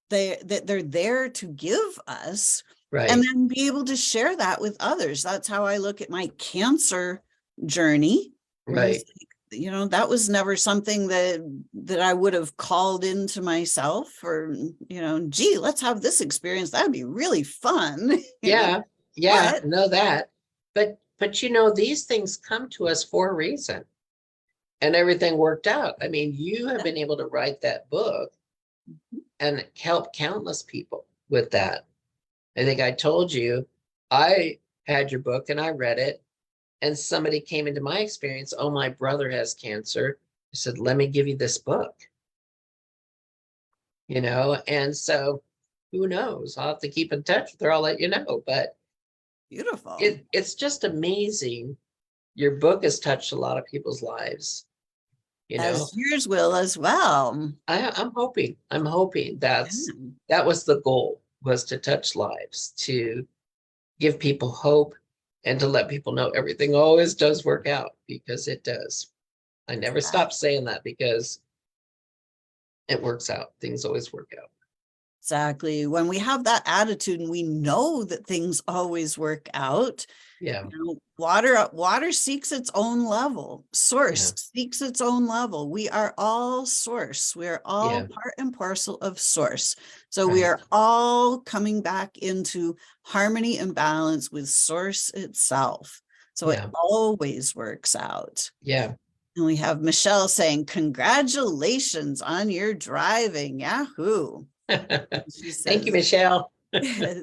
they're there to give us, Right. And then be able to share that with others. That's how I look at my cancer journey. Right. That was never something that I would have called into myself or, gee, let's have this experience. That'd be really fun. Yeah. Know that. But these things come to us for a reason. And everything worked out. I mean, you have been able to write that book and help countless people with that. I think I told you, I had your book and I read it. And somebody came into my experience, oh, my brother has cancer. I said, let me give you this book. And so who knows? I'll have to keep in touch with her. I'll let you know. But beautiful. It's just amazing. Your book has touched a lot of people's lives. As yours will as well. I'm hoping that was the goal, was to touch lives, to give people hope, and to let people know everything always does work out, because it does. I never stop saying that because it works out. Things always work out. Exactly. When we have that attitude and we know that things always work out. Yeah. Water seeks its own level. Source seeks its own level. We are all source. We are all part and parcel of source. So we are all coming back into harmony and balance with source itself. So it always works out. Yeah. And we have Michelle saying, congratulations on your driving. Yahoo. Says, thank you, Michelle.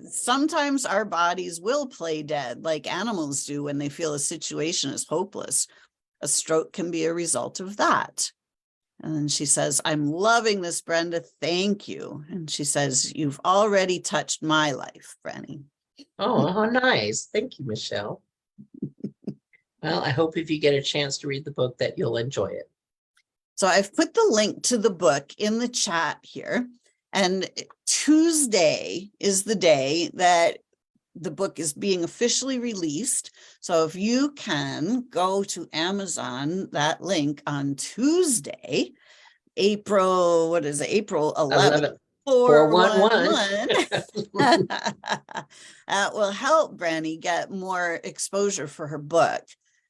Sometimes our bodies will play dead like animals do when they feel a situation is hopeless. A stroke can be a result of that. And then she says, I'm loving this, Brenda. Thank you. And she says, you've already touched my life, Brenny. Oh, how nice. Thank you, Michelle. Well, I hope if you get a chance to read the book that you'll enjoy it. So I've put the link to the book in the chat here. And Tuesday is the day that the book is being officially released. So if you can go to Amazon, that link on Tuesday, April 11th, 411. That will help Brandy get more exposure for her book.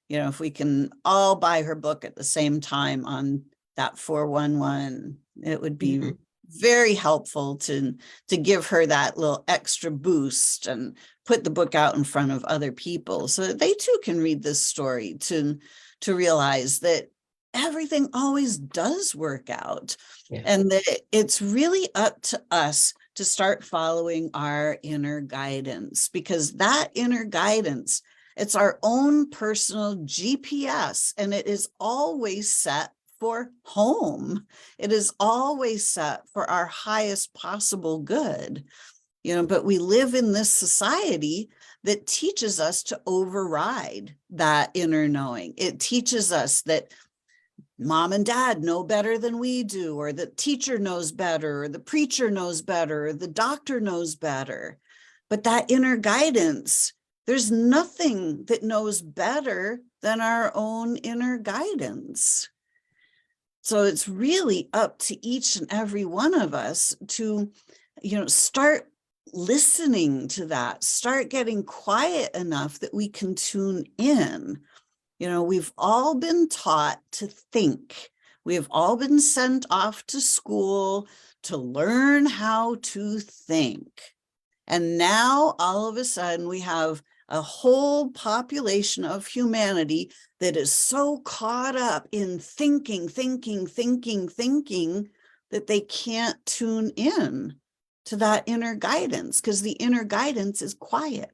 You know, if we can all buy her book at the same time on that 411, it would be very helpful to give her that little extra boost and put the book out in front of other people so that they too can read this story to realize that everything always does work out. Yeah. And that it's really up to us to start following our inner guidance, because that inner guidance, it's our own personal GPS, and it is always set for home. It is always set for our highest possible good. You know, but we live in this society that teaches us to override that inner knowing. It teaches us that mom and dad know better than we do, or the teacher knows better, or the preacher knows better, or the doctor knows better. But that inner guidance, there's nothing that knows better than our own inner guidance. So it's really up to each and every one of us to, you know, start listening to that, start getting quiet enough that we can tune in. You know, we've all been taught to think. We have all been sent off to school to learn how to think. And now all of a sudden we have a whole population of humanity that is so caught up in thinking that they can't tune in to that inner guidance, because the inner guidance is quiet.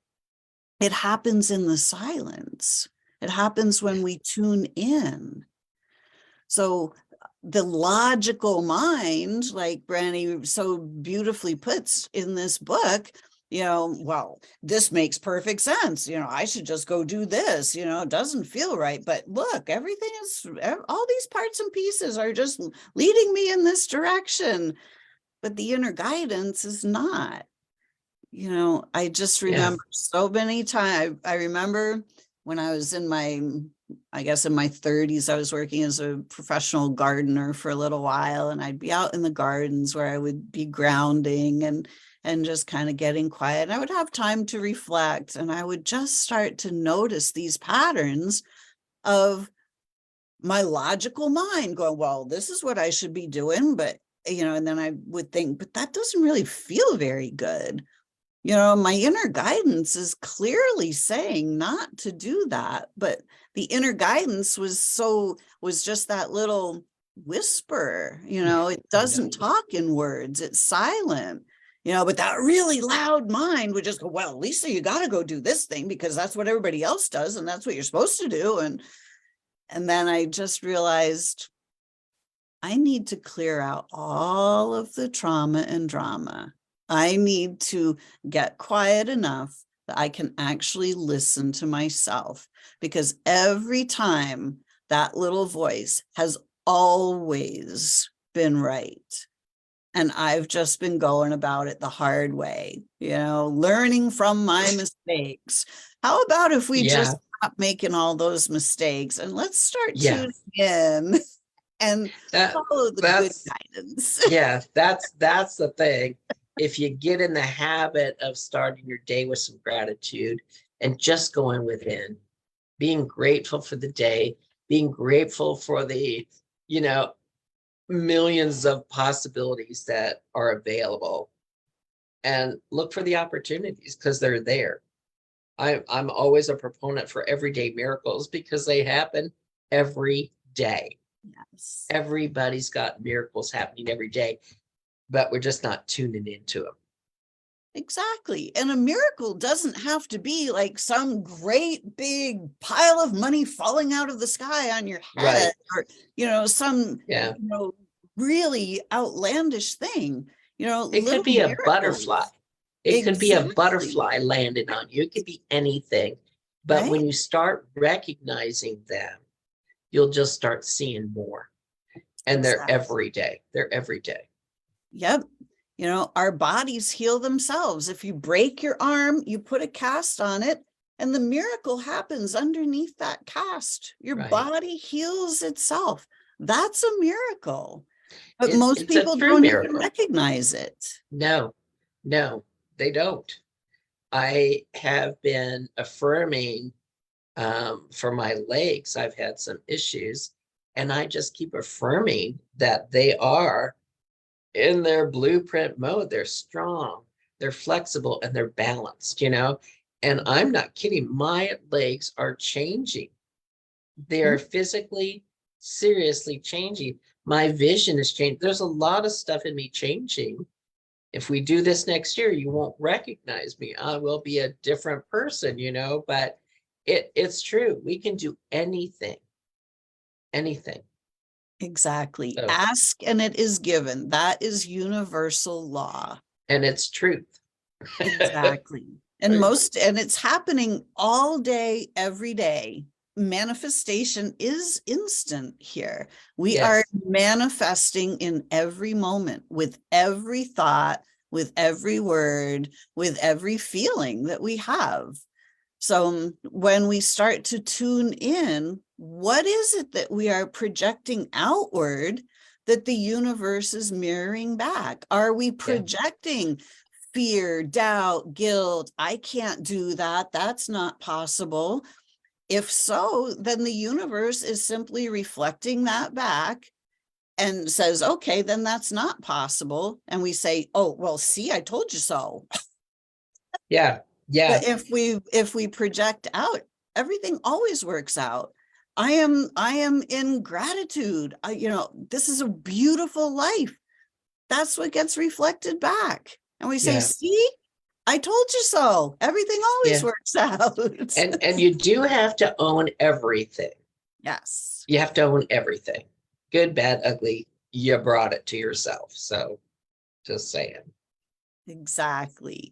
It happens in the silence. It happens when we tune in. So the logical mind, like Brandy so beautifully puts in this book, you know, well, this makes perfect sense. You know, I should just go do this. You know, it doesn't feel right. But look, everything is, all these parts and pieces are just leading me in this direction. But the inner guidance is not. You know, I just remember so many times. I remember when I was in my, I guess in my 30s, I was working as a professional gardener for a little while, and I'd be out in the gardens where I would be grounding and just kind of getting quiet. And I would have time to reflect, and I would just start to notice these patterns of my logical mind going, well, this is what I should be doing. But, you know, and then I would think, but that doesn't really feel very good. You know, my inner guidance is clearly saying not to do that, but the inner guidance was just that little whisper, you know, it doesn't talk in words, it's silent, you know, but that really loud mind would just go, well, Lisa, you got to go do this thing because that's what everybody else does. And that's what you're supposed to do. And then I just realized I need to clear out all of the trauma and drama. I need to get quiet enough that I can actually listen to myself, because every time that little voice has always been right. And I've just been going about it the hard way, you know, learning from my mistakes. How about if we just stop making all those mistakes and let's start tuning in and follow the good guidance. Yeah, that's the thing. If you get in the habit of starting your day with some gratitude and just going within, being grateful for the day, being grateful for the, you know, millions of possibilities that are available, and look for the opportunities because they're there. I'm always a proponent for everyday miracles because they happen every day. Yes. Everybody's got miracles happening every day, but we're just not tuning into them. Exactly. And a miracle doesn't have to be like some great big pile of money falling out of the sky on your head, or, some, Yeah. really outlandish thing. It could Little be a miracles. butterfly. It could be a Exactly. butterfly landing on you. It could be anything. But when Right? you start recognizing them, you'll just start seeing more. And they're Exactly. every day. They're every day. Yep. Our bodies heal themselves. If you break your arm, you put a cast on it, and the miracle happens underneath that cast. Your Right. body heals itself. That's a miracle. But It's most a people true don't even miracle. recognize it. No, they don't. I have been affirming for my legs. I've had some issues, and I just keep affirming that they are in their blueprint mode. They're strong, they're flexible, and they're balanced, And I'm not kidding. My legs are changing. They are physically, seriously changing. My vision is changing. There's a lot of stuff in me changing. If we do this next year, you won't recognize me. I will be a different person, but it's true. We can do anything. Exactly. So, Ask and it is given. That is universal law. and it's truth. Exactly. And it's happening all day, every day. Manifestation is instant here. We are manifesting in every moment, with every thought, with every word, with every feeling that we have. So when we start to tune in, what is it that we are projecting outward that the universe is mirroring back? Are we projecting fear, doubt, guilt? I can't do that. That's not possible. If so, then the universe is simply reflecting that back and says, okay, then that's not possible. And we say, oh, well, see, I told you so. Yeah. But if we project out, everything always works out. I am in gratitude. This is a beautiful life. That's what gets reflected back. And we say, see, I told you so. Everything always works out. And you do have to own everything. Yes. You have to own everything. Good, bad, ugly. You brought it to yourself. So just saying. Exactly.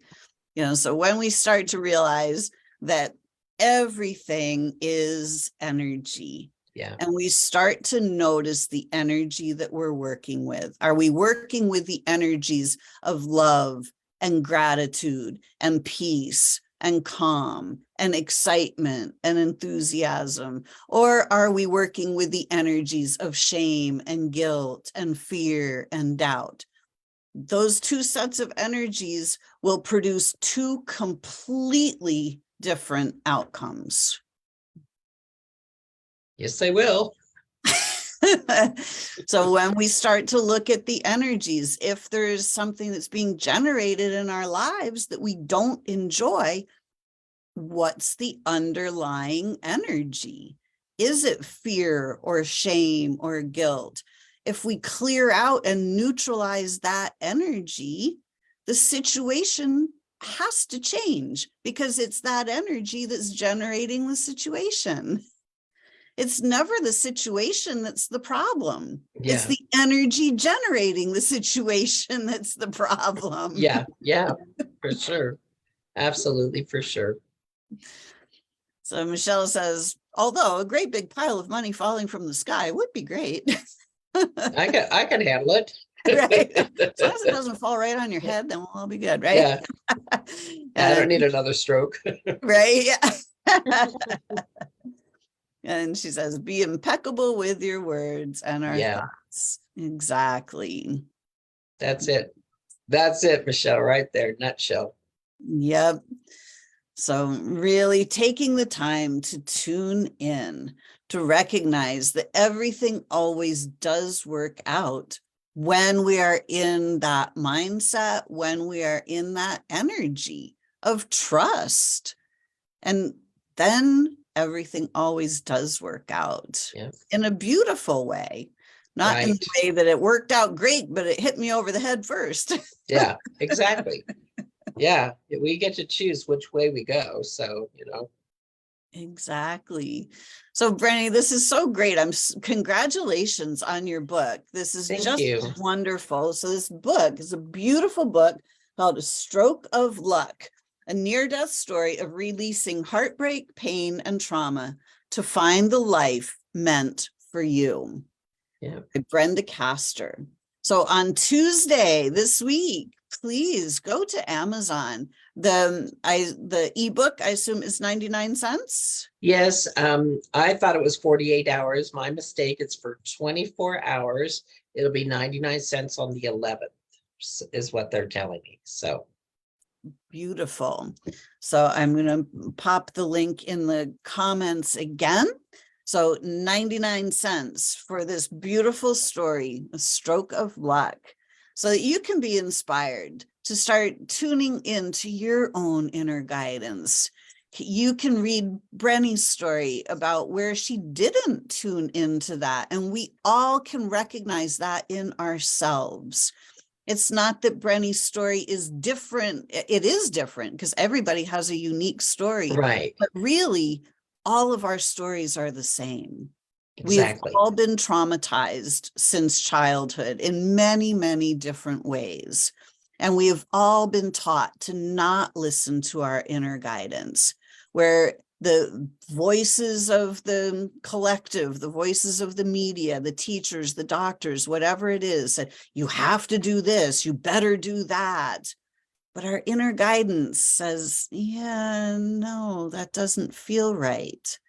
So when we start to realize that everything is energy, and we start to notice the energy that we're working with. Are we working with the energies of love and gratitude and peace and calm and excitement and enthusiasm? Or are we working with the energies of shame and guilt and fear and doubt? Those two sets of energies will produce two completely different outcomes. Yes, they will. So when we start to look at the energies, if there's something that's being generated in our lives that we don't enjoy, what's the underlying energy? Is it fear or shame or guilt? If we clear out and neutralize that energy, the situation has to change, because it's that energy that's generating the situation. It's never the situation that's the problem. It's the energy generating the situation that's the problem. Yeah, for sure. Absolutely, for sure. So Michelle says, although a great big pile of money falling from the sky would be great. I can handle it. Right. As long as it doesn't fall right on your head, then we'll all be good, right? Yeah. I don't need another stroke. Right. Yeah. And she says, be impeccable with your words and our thoughts. Exactly. That's it. That's it, Michelle, right there, nutshell. Yep. So really taking the time to tune in, to recognize that everything always does work out when we are in that mindset, when we are in that energy of trust. And then everything always does work out in a beautiful way, not in the way that it worked out great, but it hit me over the head first. Yeah, exactly. yeah, we get to choose which way we go. So, Exactly. So, Brenny, this is so great. Congratulations on your book. This is thank just you. wonderful. So, this book is a beautiful book called A Stroke of Luck, a near-death story of releasing heartbreak, pain, and trauma to find the life meant for you. Yeah. By Brenda Castor. So on Tuesday this week, please go to Amazon. The ebook, I assume, is 99 cents. Yes, I thought it was 48 hours. My mistake. It's for 24 hours. It'll be 99 cents on the 11th, is what they're telling me. So Beautiful. So I'm going to pop the link in the comments again. So 99 cents for this beautiful story, A Stroke of Luck, so that you can be inspired to start tuning into your own inner guidance. You can read Brenny's story about where she didn't tune into that, and we all can recognize that in ourselves. It's not that Brenny's story is different. It is different because everybody has a unique story. right, But really, all of our stories are the same. exactly. We've all been traumatized since childhood in many, many different ways. And we have all been taught to not listen to our inner guidance, where the voices of the collective, the voices of the media, the teachers, the doctors, whatever it is, that you have to do this, you better do that. But our inner guidance says, yeah, no, that doesn't feel right.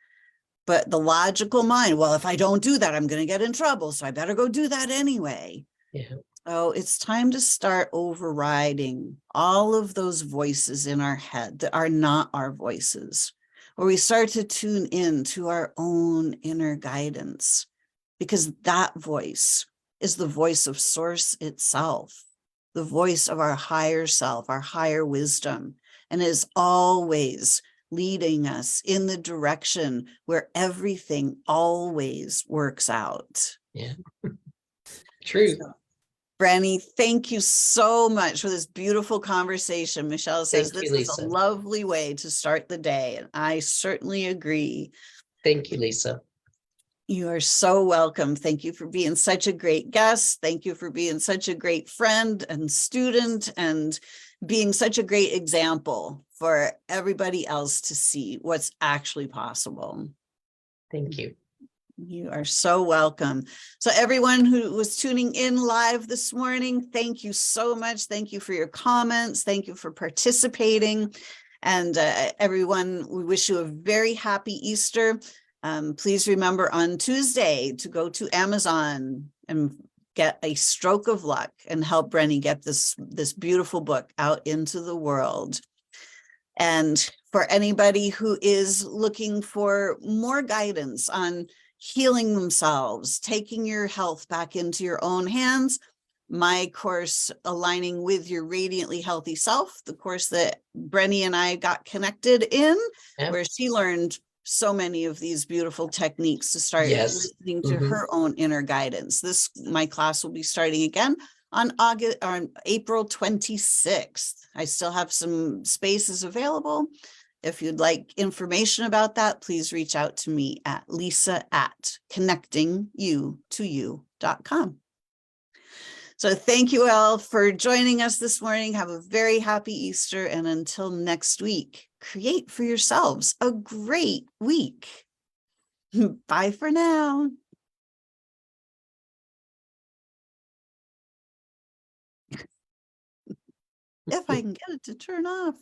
But the logical mind, well, if I don't do that, I'm going to get in trouble, so I better go do that anyway. Yeah. So it's time to start overriding all of those voices in our head that are not our voices, where we start to tune in to our own inner guidance, because that voice is the voice of Source itself, the voice of our higher self, our higher wisdom, and is always leading us in the direction where everything always works out. Yeah. True. So, Branny, thank you so much for this beautiful conversation. Michelle says Thank you, this is a Lisa. lovely way to start the day, and I certainly agree. Thank you, Lisa. You are so welcome. Thank you for being such a great guest. Thank you for being such a great friend and student, and being such a great example for everybody else to see what's actually possible. Thank you. You are so welcome. So everyone who was tuning in live this morning, thank you so much. Thank you for your comments. Thank you for participating. And everyone, we wish you a very happy Easter. Please remember on Tuesday to go to Amazon and get A Stroke of Luck and help Brenny get this beautiful book out into the world. And for anybody who is looking for more guidance on healing themselves, taking your health back into your own hands, my course, Aligning with Your Radiantly Healthy Self, the course that Brenny and I got connected in, where she learned so many of these beautiful techniques to start listening to her own inner guidance. My class will be starting again on April 26th. I still have some spaces available. If you'd like information about that, please reach out to me at lisa@connectingyoutoyou.com. So thank you all for joining us this morning. Have a very happy Easter. And until next week, create for yourselves a great week. Bye for now. If I can get it to turn off.